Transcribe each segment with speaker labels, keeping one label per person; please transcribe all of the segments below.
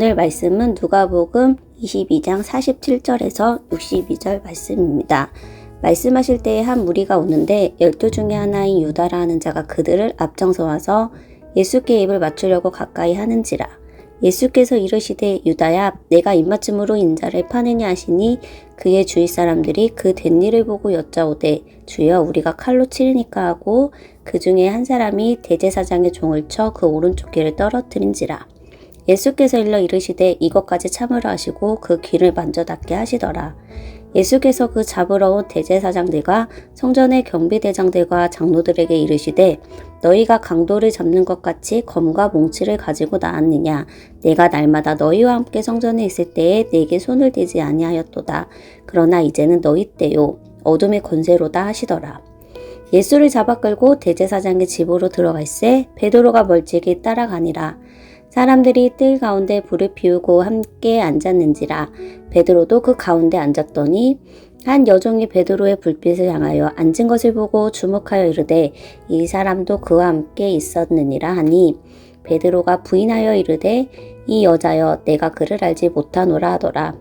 Speaker 1: 오늘 말씀은 누가복음 22장 47절에서 62절 말씀입니다. 말씀하실 때에 한 무리가 오는데 12 중에 하나인 유다라 하는 자가 그들을 앞장서 와서 예수께 입을 맞추려고 가까이 하는지라. 예수께서 이르시되 유다야 내가 입맞춤으로 인자를 파느냐 하시니 그의 주위 사람들이 그 된 일을 보고 여짜오되 주여 우리가 칼로 치리니까 하고 그 중에 한 사람이 대제사장의 종을 쳐 그 오른쪽 귀를 떨어뜨린지라. 예수께서 일러 이르시되 이것까지 참으라 하시고 그 귀를 만져 닫게 하시더라. 예수께서 그 잡으러 온 대제사장들과 성전의 경비대장들과 장로들에게 이르시되 너희가 강도를 잡는 것 같이 검과 몽치를 가지고 나왔느냐. 내가 날마다 너희와 함께 성전에 있을 때에 내게 손을 대지 아니하였도다. 그러나 이제는 너희 때요 어둠의 권세로다 하시더라. 예수를 잡아 끌고 대제사장의 집으로 들어갈새 베드로가 멀찍이 따라가니라. 사람들이 뜰 가운데 불을 피우고 함께 앉았는지라. 베드로도 그 가운데 앉았더니 한 여종이 베드로의 불빛을 향하여 앉은 것을 보고 주목하여 이르되 이 사람도 그와 함께 있었느니라 하니 베드로가 부인하여 이르되 이 여자여 내가 그를 알지 못하노라 하더라.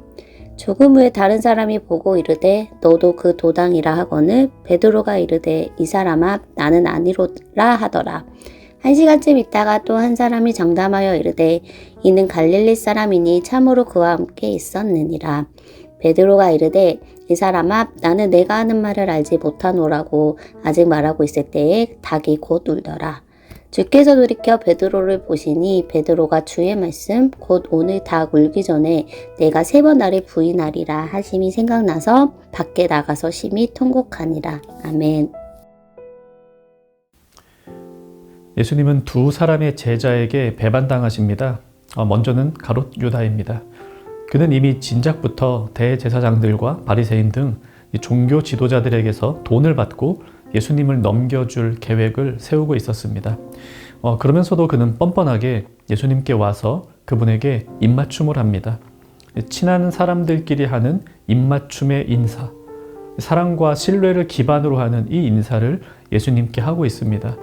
Speaker 1: 조금 후에 다른 사람이 보고 이르되 너도 그 도당이라 하거늘 베드로가 이르되 이 사람아 나는 아니로라 하더라. 1시간쯤 있다가 또 한 사람이 장담하여 이르되 이는 갈릴리 사람이니 참으로 그와 함께 있었느니라. 베드로가 이르되 이 사람아 나는 내가 하는 말을 알지 못하노라고 아직 말하고 있을 때에 닭이 곧 울더라. 주께서 돌이켜 베드로를 보시니 베드로가 주의 말씀 곧 오늘 닭 울기 전에 내가 3번 나를 부인하리라 하심이 생각나서 밖에 나가서 심히 통곡하니라. 아멘.
Speaker 2: 예수님은 두 사람의 제자에게 배반당하십니다. 먼저는 가롯 유다입니다. 그는 이미 진작부터 대제사장들과 바리새인 등 종교 지도자들에게서 돈을 받고 예수님을 넘겨줄 계획을 세우고 있었습니다. 그러면서도 그는 뻔뻔하게 예수님께 와서 그분에게 입맞춤을 합니다. 친한 사람들끼리 하는 입맞춤의 인사, 사랑과 신뢰를 기반으로 하는 이 인사를 예수님께 하고 있습니다.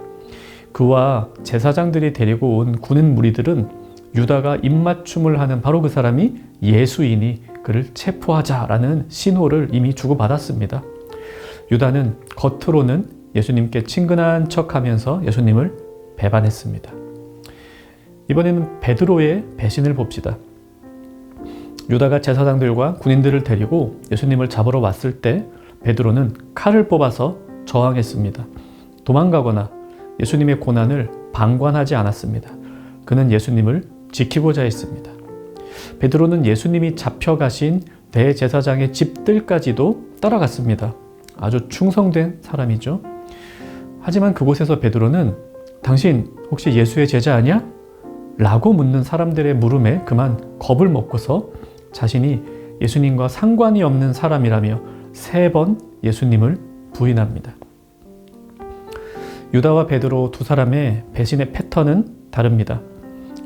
Speaker 2: 그와 제사장들이 데리고 온 군인 무리들은 유다가 입맞춤을 하는 바로 그 사람이 예수이니 그를 체포하자라는 신호를 이미 주고받았습니다. 유다는 겉으로는 예수님께 친근한 척하면서 예수님을 배반했습니다. 이번에는 베드로의 배신을 봅시다. 유다가 제사장들과 군인들을 데리고 예수님을 잡으러 왔을 때 베드로는 칼을 뽑아서 저항했습니다. 도망가거나 예수님의 고난을 방관하지 않았습니다. 그는 예수님을 지키고자 했습니다. 베드로는 예수님이 잡혀가신 대제사장의 집들까지도 따라갔습니다. 아주 충성된 사람이죠. 하지만 그곳에서 베드로는 당신 혹시 예수의 제자 아니야? 라고 묻는 사람들의 물음에 그만 겁을 먹고서 자신이 예수님과 상관이 없는 사람이라며 3번 예수님을 부인합니다. 유다와 베드로 두 사람의 배신의 패턴은 다릅니다.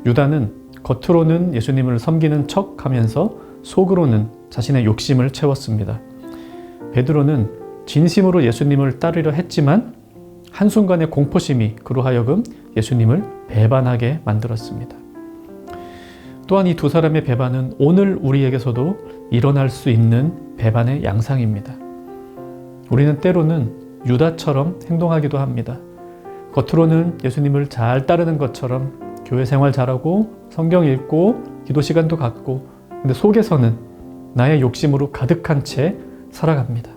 Speaker 2: 유다는 겉으로는 예수님을 섬기는 척하면서 속으로는 자신의 욕심을 채웠습니다. 베드로는 진심으로 예수님을 따르려 했지만 한순간의 공포심이 그로 하여금 예수님을 배반하게 만들었습니다. 또한 이 두 사람의 배반은 오늘 우리에게서도 일어날 수 있는 배반의 양상입니다. 우리는 때로는 유다처럼 행동하기도 합니다. 겉으로는 예수님을 잘 따르는 것처럼 교회 생활 잘하고 성경 읽고 기도 시간도 갖고 근데 속에서는 나의 욕심으로 가득한 채 살아갑니다.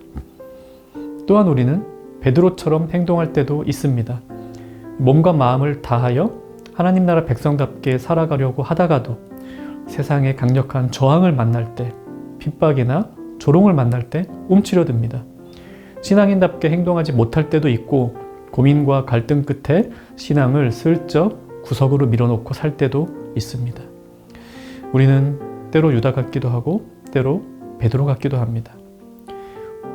Speaker 2: 또한 우리는 베드로처럼 행동할 때도 있습니다. 몸과 마음을 다하여 하나님 나라 백성답게 살아가려고 하다가도 세상의 강력한 저항을 만날 때, 핍박이나 조롱을 만날 때 움츠려듭니다. 신앙인답게 행동하지 못할 때도 있고 고민과 갈등 끝에 신앙을 슬쩍 구석으로 밀어놓고 살 때도 있습니다. 우리는 때로 유다 같기도 하고 때로 베드로 같기도 합니다.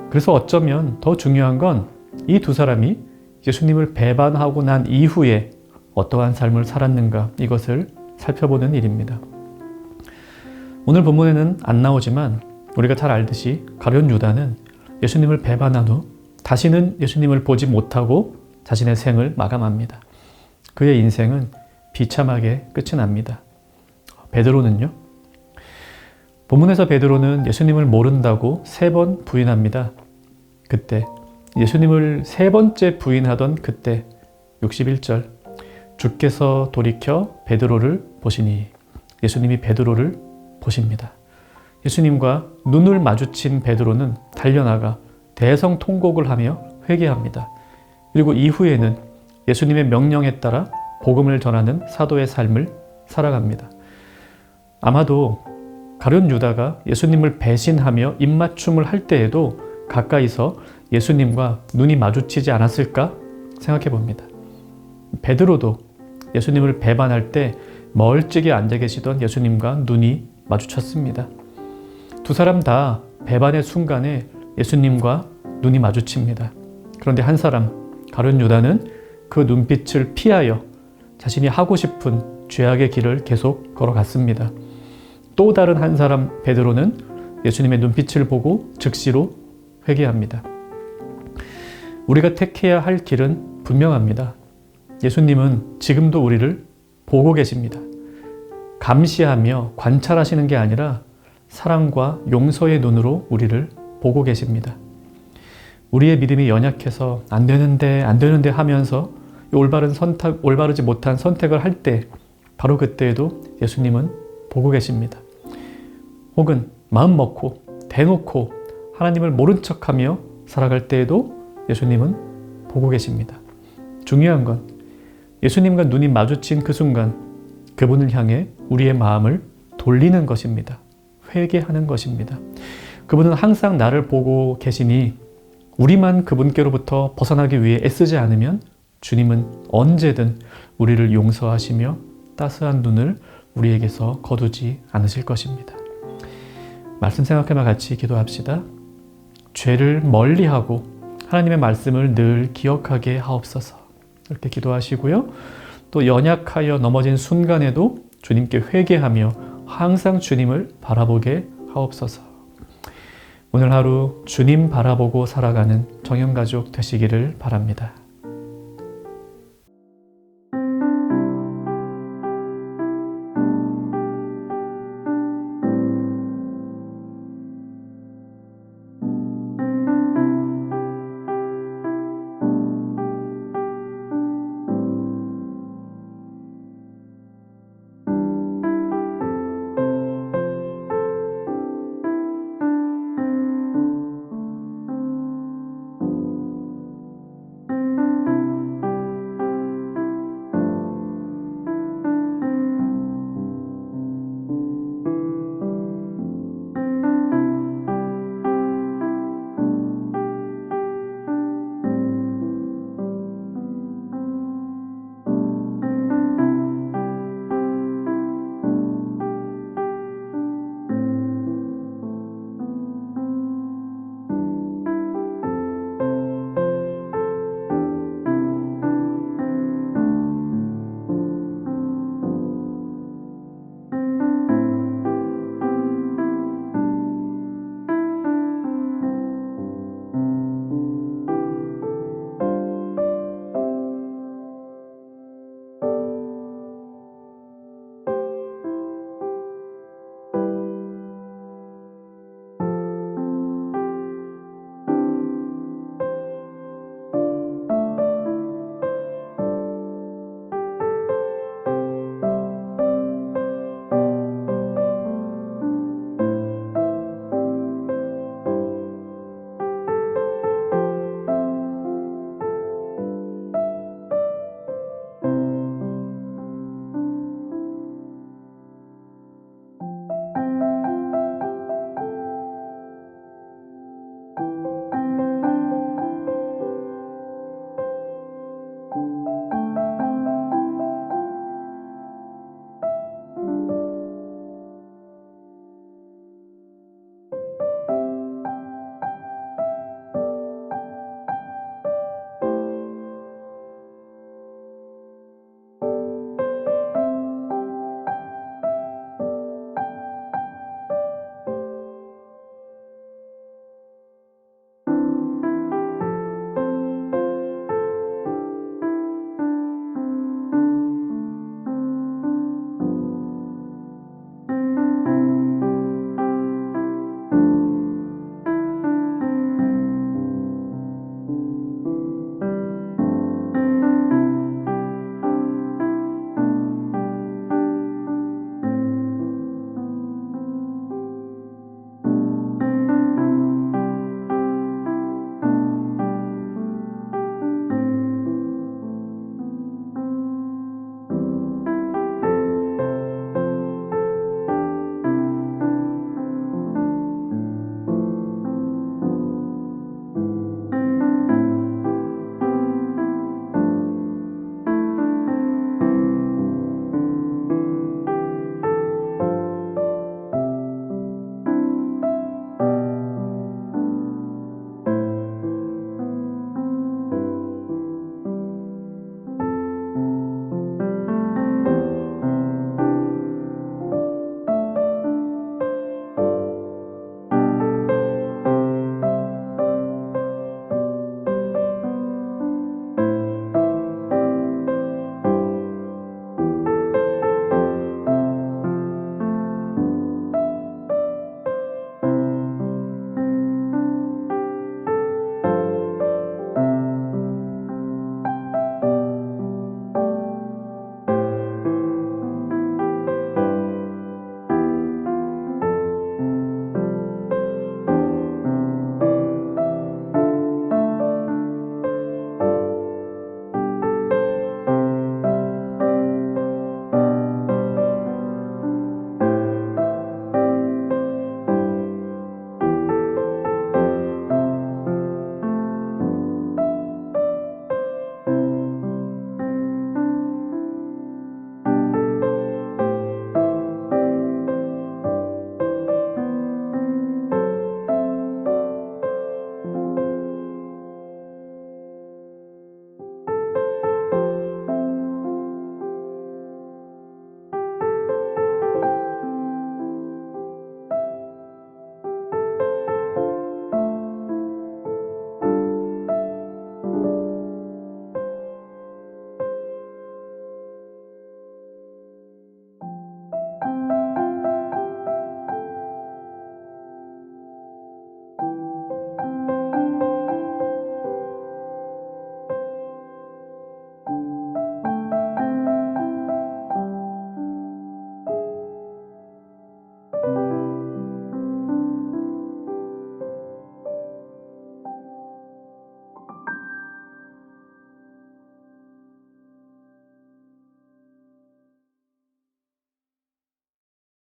Speaker 2: 그래서 어쩌면 더 중요한 건 이 두 사람이 예수님을 배반하고 난 이후에 어떠한 삶을 살았는가 이것을 살펴보는 일입니다. 오늘 본문에는 안 나오지만 우리가 잘 알듯이 가룟 유다는 예수님을 배반한 후 다시는 예수님을 보지 못하고 자신의 생을 마감합니다. 그의 인생은 비참하게 끝이 납니다. 베드로는요, 본문에서 베드로는 예수님을 모른다고 3번 부인합니다. 그때 예수님을 3번째 부인하던 그때 61절 주께서 돌이켜 베드로를 보시니 예수님이 베드로를 보십니다. 예수님과 눈을 마주친 베드로는 달려나가 대성통곡을 하며 회개합니다. 그리고 이후에는 예수님의 명령에 따라 복음을 전하는 사도의 삶을 살아갑니다. 아마도 가룟 유다가 예수님을 배신하며 입맞춤을 할 때에도 가까이서 예수님과 눈이 마주치지 않았을까 생각해 봅니다. 베드로도 예수님을 배반할 때 멀찍이 앉아 계시던 예수님과 눈이 마주쳤습니다. 두 사람 다 배반의 순간에 예수님과 눈이 마주칩니다. 그런데 한 사람, 가룟 유다는 그 눈빛을 피하여 자신이 하고 싶은 죄악의 길을 계속 걸어갔습니다. 또 다른 한 사람 베드로는 예수님의 눈빛을 보고 즉시로 회개합니다. 우리가 택해야 할 길은 분명합니다. 예수님은 지금도 우리를 보고 계십니다. 감시하며 관찰하시는 게 아니라 사랑과 용서의 눈으로 우리를 보고 계십니다. 우리의 믿음이 연약해서 안 되는데 하면서 올바르지 못한 선택을 할 때 바로 그때에도 예수님은 보고 계십니다. 혹은 마음 먹고 대놓고 하나님을 모른 척하며 살아갈 때에도 예수님은 보고 계십니다. 중요한 건 예수님과 눈이 마주친 그 순간 그분을 향해 우리의 마음을 돌리는 것입니다. 회개하는 것입니다. 그분은 항상 나를 보고 계시니 우리만 그분께로부터 벗어나기 위해 애쓰지 않으면 주님은 언제든 우리를 용서하시며 따스한 눈을 우리에게서 거두지 않으실 것입니다. 말씀 생각하며 같이 기도합시다. 죄를 멀리하고 하나님의 말씀을 늘 기억하게 하옵소서. 이렇게 기도하시고요. 또 연약하여 넘어진 순간에도 주님께 회개하며 항상 주님을 바라보게 하옵소서. 오늘 하루 주님 바라보고 살아가는 정형가족 되시기를 바랍니다.